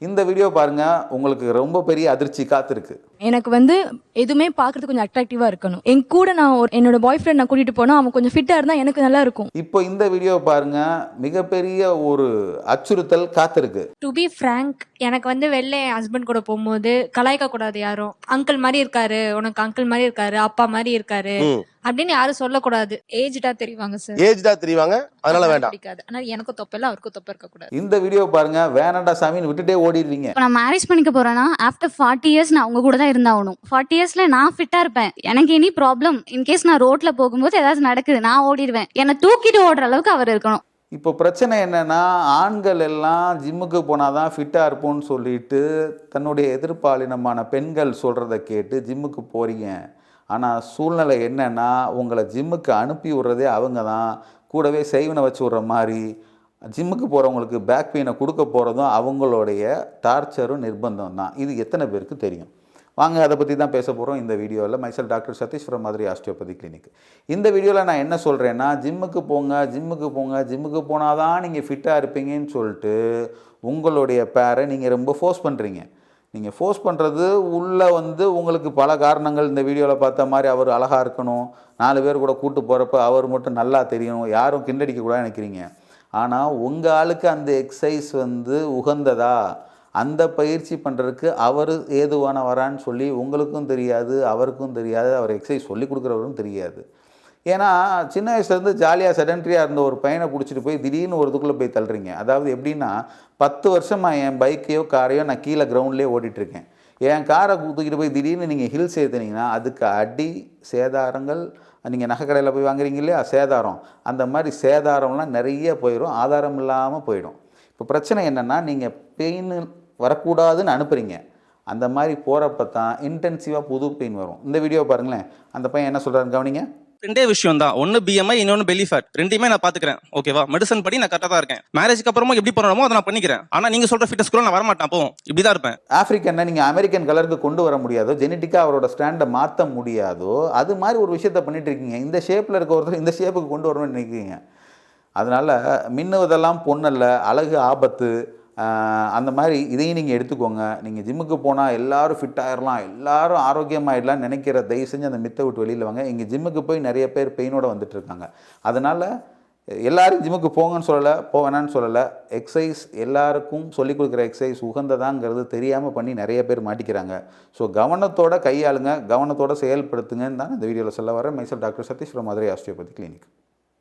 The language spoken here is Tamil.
இந்த வீடியோ பாருங்க, உங்களுக்கு ரொம்ப பெரிய அதிர்ச்சி காத்திருக்கு. எனக்கு எதுவுமே பார்க்கறதுக்கு கொஞ்சம் அட்ராக்டிவா இருக்கணும். என் கூட என்னோட பாய் ஃப்ரெண்ட் நான் கூட்டிட்டு போனா அவன் கொஞ்சம் ஃபிட்டா இருந்தா எனக்கு நல்லா இருக்கும். இப்போ இந்த வீடியோ பாருங்க, மிகப்பெரிய ஒரு அச்சுறுத்தல் காத்திருக்கு. டு பி ஃப்ராங்க், எனக்கு வெளில என் ஹஸ்பண்ட் கூட போகும்போது கலாய்க்க கூடாது யாரும். அங்கிள் மாதிரி இருக்காரு, உனக்கு அங்கிள் மாதிரி இருக்காரு, அப்பா மாதிரி இருக்காரு அப்படின்னு யாரும் சொல்லக்கூடாது. ஏஜ்டா தெரிவாங்க சார். ஏஜ்டா தெரிவாங்க, அதனால வேண்டாம். பிடிக்காது. ஆனா எனக்கு தொப்பை இல்ல, அவருக்கு தொப்பை இருக்க கூடாது. இந்த வீடியோ பாருங்க, வேணாண்டா சாமின்னு விட்டுட்டே ஓடிடுவீங்க. இப்போ நான் மேரேஜ் பண்ணிக்க போறேன்னா ஆஃப்டர் 40 இயர்ஸ் நான் அவங்க கூட தான் இருந்தாகணும். 40 இயர்ஸ்ல நான் ஃபிட்டா இருப்பேன். எனக்கு எனி ப்ராப்ளம் இன்கேஸ் நான் ரோட்ல போகும்போது ஏதாவது நடக்குது, நான் ஓடிடுவேன். என்னை தூக்கிட்டு ஓடுற அளவுக்கு அவர் இருக்கணும். இப்போ பிரச்சனை என்னன்னா, ஆண்கள் எல்லாம் ஜிம்முக்கு போனாதான் ஃபிட்டாக இருப்போம்னு சொல்லிட்டு தன்னுடைய எதிர்ப்பாலினமான பெண்கள் சொல்கிறத கேட்டு ஜிம்முக்கு போறீங்க. ஆனால் சூழ்நிலை என்னன்னா, உங்களை ஜிம்முக்கு அனுப்பி விடுறதே அவங்க தான். கூடவே செய்வனை வச்சு விட்ற மாதிரி ஜிம்முக்கு போகிறவங்களுக்கு பேக் பெயினை கொடுக்க போகிறதும் அவங்களுடைய டார்ச்சரும் நிர்பந்தம் தான். இது எத்தனை பேருக்கு தெரியும்? வாங்க அதை பற்றி தான் பேச போகிறோம் இந்த வீடியோவில். Myself doctor Satish from Madurai osteopathy clinic. இந்த வீடியோவில் நான் என்ன சொல்கிறேன்னா, ஜிம்முக்கு போங்க, ஜிம்முக்கு போனால் தான் நீங்கள் ஃபிட்டாக இருப்பீங்கன்னு சொல்லிட்டு உங்களுடைய பேரை நீங்கள் ரொம்ப ஃபோர்ஸ் பண்ணுறீங்க. நீங்கள் ஃபோர்ஸ் பண்ணுறது உள்ளே உங்களுக்கு பல காரணங்கள். இந்த வீடியோவில் பார்த்த மாதிரி அவர் அழகாக இருக்கணும், 4 பேர் கூட கூட்டு போகிறப்ப அவர் மட்டும் நல்லா தெரியணும், யாரும் கிண்டடிக்கக்கூடாது நினைக்கிறீங்க. ஆனால் உங்கள் ஆளுக்கு அந்த எக்ஸசைஸ் உகந்ததா, அந்த பயிற்சி பண்ணுறதுக்கு அவர் ஏதுவான வரான்னு சொல்லி உங்களுக்கும் தெரியாது, அவருக்கும் தெரியாது, அவர் எக்ஸசைஸ் சொல்லி கொடுக்குறவரும் தெரியாது. ஏன்னா சின்ன வயசுலேருந்து ஜாலியாக செடன்ட்ரியாக இருந்த ஒரு பையனை பிடிச்சிட்டு போய் திடீர்னு ஒரு இதுக்குள்ளே போய் தள்ளுறீங்க. அதாவது எப்படின்னா, 10 வருஷமாக என் பைக்கையோ காரையோ நான் கீழே கிரவுண்ட்லேயே ஓடிட்டுருக்கேன். என் காரை தூக்கிட்டு போய் திடீர்னு நீங்கள் ஹில்ஸ் ஏற்றுனீங்கன்னா அதுக்கு அடி சேதாரங்கள், நீங்கள் நகைக்கடையில் போய் வாங்குறீங்க இல்லையா, சேதாரம், அந்த மாதிரி சேதாரம்லாம் நிறைய போயிடும், ஆதாரம் இல்லாமல் போயிடும். இப்போ பிரச்சனை என்னென்னா, நீங்கள் பெயின் வரக்கூடாதுன்னு அனுப்புகிறீங்க. அந்த மாதிரி போகிறப்ப தான் இன்டென்சிவாக புது பெயின் வரும். இந்த வீடியோ பாருங்களேன், அந்த பையன் என்ன சொல்கிறாருன்னு கவனிங்க. 2 விஷயம் தான். ஒன்னு BMI, இன்னொன்னு பெல்லி ஃபேட். ரெண்டுமே நான் பாத்துக்கிறேன். ஓகேவா? மெடிசன் படி நான் கரெக்டா தான் இருக்கேன். மேரேஜ்க்கு அப்புறமா எப்படி பண்ணணுமோ அதை நான் பண்ணிக்கிறேன். ஆனா நீங்க சொல்ற ஃபிட்னஸ் கூட நான் வர மாட்டேன். அப்போ இப்படிதான் இருப்பேன். ஆப்பிரிக்கனை நீங்கள் அமெரிக்கன் கலருக்கு கொண்டு வர முடியாதோ, ஜெனட்டிக்காக அவரோட ஸ்டாண்டை மாற்ற முடியாதோ, அது மாதிரி ஒரு விஷயத்த பண்ணிட்டு இருக்கீங்க. இந்த ஷேப்பில் இருக்க ஒருத்தர் இந்த ஷேப்புக்கு கொண்டு வரணும்னு நினைக்கிறீங்க. அதனால் மின்னுவதெல்லாம் பொண்ணல்ல, அழகு ஆபத்து. அந்த மாதிரி இதையும் நீங்கள் எடுத்துக்கோங்க. நீங்கள் ஜிம்முக்கு போனால் எல்லோரும் ஃபிட் ஆகிடலாம், எல்லோரும் ஆரோக்கியமாகிடலாம்னு நினைக்கிற தயவு செஞ்சு அந்த மித்தை விட்டு வெளியில் வாங்க. இங்கே ஜிம்முக்கு போய் நிறைய பேர் பெயினோடு வந்துட்டுருக்காங்க. அதனால் எல்லோரும் ஜிம்முக்கு போங்கன்னு சொல்லலை, போவேனான்னு சொல்லலை. எக்ஸசைஸ் எல்லாருக்கும் சொல்லிக் கொடுக்குற எக்ஸசைஸ் உகந்ததாங்கிறது தெரியாமல் பண்ணி நிறைய பேர் மாட்டிக்கிறாங்க. ஸோ கவனத்தோடு கையாளுங்க, கவனத்தோடு செயல்படுத்துங்கன்னு தான் இந்த வீடியோவில் சொல்ல வரேன். Myself doctor Satish from Madurai osteopathy clinic.